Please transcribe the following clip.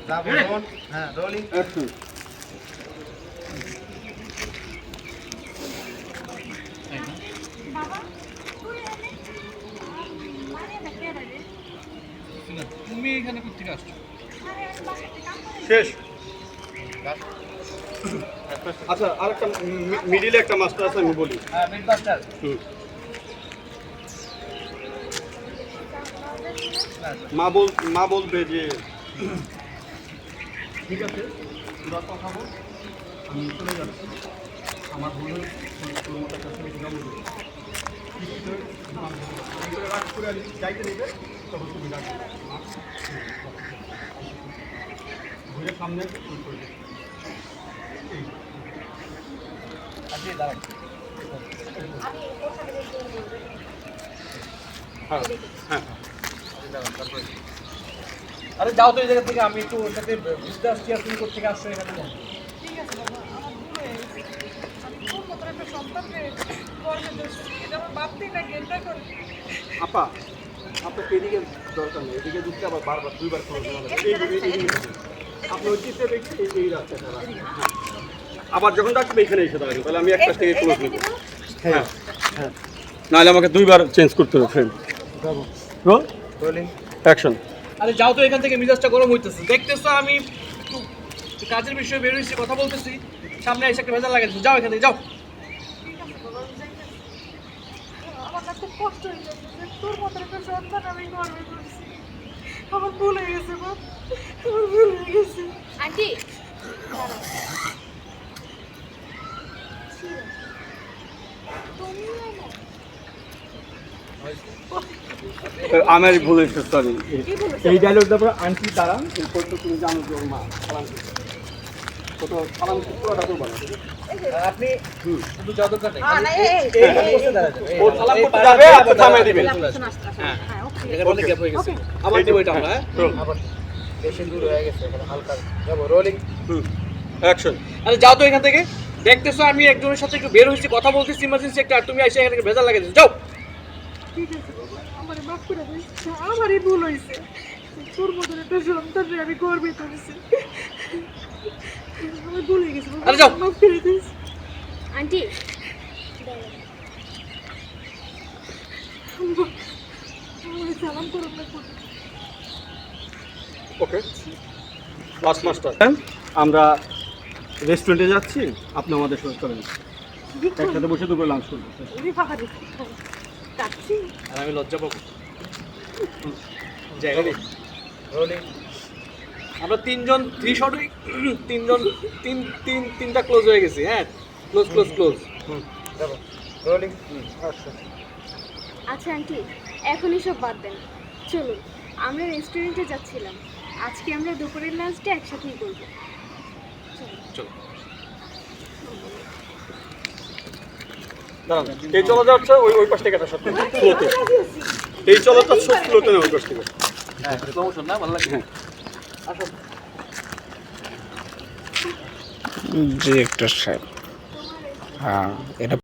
হ্যাঁ rolling action. তুমি এখানে কোথেকে আসছো? শেষ। আচ্ছা আরেকটা মিডিলে একটা মাস্টার আছে আমি বলি। হ্যাঁ মিড মাস্টার। মা বলবে যে ঠিক আছে তোরা কথা বল, আমি চলে যাচ্ছি, আমার ভুল হয়েছে, তোর মতো কাছে যাবো রাগ করে যাইতে নেবে, তখন তুমি ডাকবে ঘুরে সামনে করে দেবে। আজকে দাঁড়ান। হ্যাঁ হ্যাঁ আরে যাও তো এই জায়গা থেকে, আমি একটু ওর সাথে বুঝতে আসছি আর তুমি কোথেকে আসছো এখানে। ঠিক আছে বাবা, আমার ভুল হয়ে গেছে। আমি তোর মতো একটা সন্তানকে গর্বে ধরছি, এটা আমার ভাবতেই না ঘেন্না করে। আপা আপনার এদিকে দরকার নেই, এদিকে দিচ্ছে আবার বারবার দুইবার খরচ আপনি ওই চিত্রে দেখে এই রাস্তাটা হ্যাঁ। আবার যখন ডাকবে এখানে এসে দাঁড়াবেন, তাহলে আমি একটা থেকে ক্লোজ নেব। হ্যাঁ হ্যাঁ, নাহলে আমাকে দুইবার চেঞ্জ করতে হবে ফ্রেন্ড। Role rolling action. আরে যাও তো এখান থেকে, মিজাজটা গরম হইতেছে। দেখতেছো আমি একটু কাজের বিষয়ে বের হয়েছি, কথা বলতেছি, সামনে এসে একটা ভেজাল লাগাচ্ছি। যাও এখান থেকে যাও। ঠিক আছে বাবা, আমি যাইতেছি। আমার না খুব কষ্ট হয়ে যাচ্ছে যে তোর মতো একটা সন্তান আমি গর্বে ধরছি। আমার ভুল হয়ে গেছে বাপ, আমার ভুল হয়ে গেছে। আন্টি আমার ভুল হয়েছে, সরি। এই ডায়লগটা পরে আন্টি দাঁড়ান, এরপর তো তুমি জানো যে ওর মা সালাম করছে, কত সালাম পুরোটা করবা না। আপনি শুধু যা দরকার নেই, না, এই বসে দাঁড়াবেন। ও সালাম করতে যাবে, আপনি থামাই দিবেন। হ্যাঁ হ্যাঁ ওকে। এখানে অনেক গ্যাপ হয়ে গেছে, আবার দিব এটা আমরা। আবার বেশি দূর হয়ে গেছে, এখানে হালকা যাবো। Rolling action. আরে যাও তো এখান থেকে। দেখতেছো আমি একজনের সাথে একটু বের হয়েছি, কথা বলতেছি ইমার্জেন্সি একটা, আর তুমি এসে এখানে ভেজাল লাগাই দিচ্ছ। যাও। ঠিক আছে বাবা, আমার মাফ করে দিস, আমারই ভুল হয়েছে। তোর মতো একটা সন্তানকে আমি গর্বে ধরেছি, আমার ভুল হয়ে গেছে বাবা, আরে যাও। মাফ করে দিস। আন্টি আমার সালাম করুন না করুন। ওকে লাস্ট মাস্টার, আমরা রেস্টুরেন্টে যাচ্ছি, আপনি আমাদের সাথে চলেন, একসাথে বসে দুপুরে লাঞ্চ করবো। কাটছি। আর আমি লজ্জা পাবো। যাই রেডি। রোলিং আমরা তিনজন থ্রি শট হই, তিনটা ক্লোজ হয়ে গেছি। হ্যাঁ ক্লোজ ক্লোজ ক্লোজ। যাবো। রোলিং আচ্ছা। আচ্ছা আন্টি, এখনই সব বাদ দেন, চলুন আমরা রেস্টুরেন্টে যাচ্ছিলাম, আজকে আমরা দুপুরের লাঞ্চটা একসাথেই করবো। চলো। দাঁড়ান, এই চলা যাচ্ছে ওই পাশ থেকে একটা সাথে ফ্লোতে, এই চলাটা সব ফ্লোতে না ওই পাশ থেকে। হ্যাঁ প্রমোশন না, ভালো লাগে। হ্যাঁ আসো। ডিরেক্টর সাহেব, হ্যাঁ এটা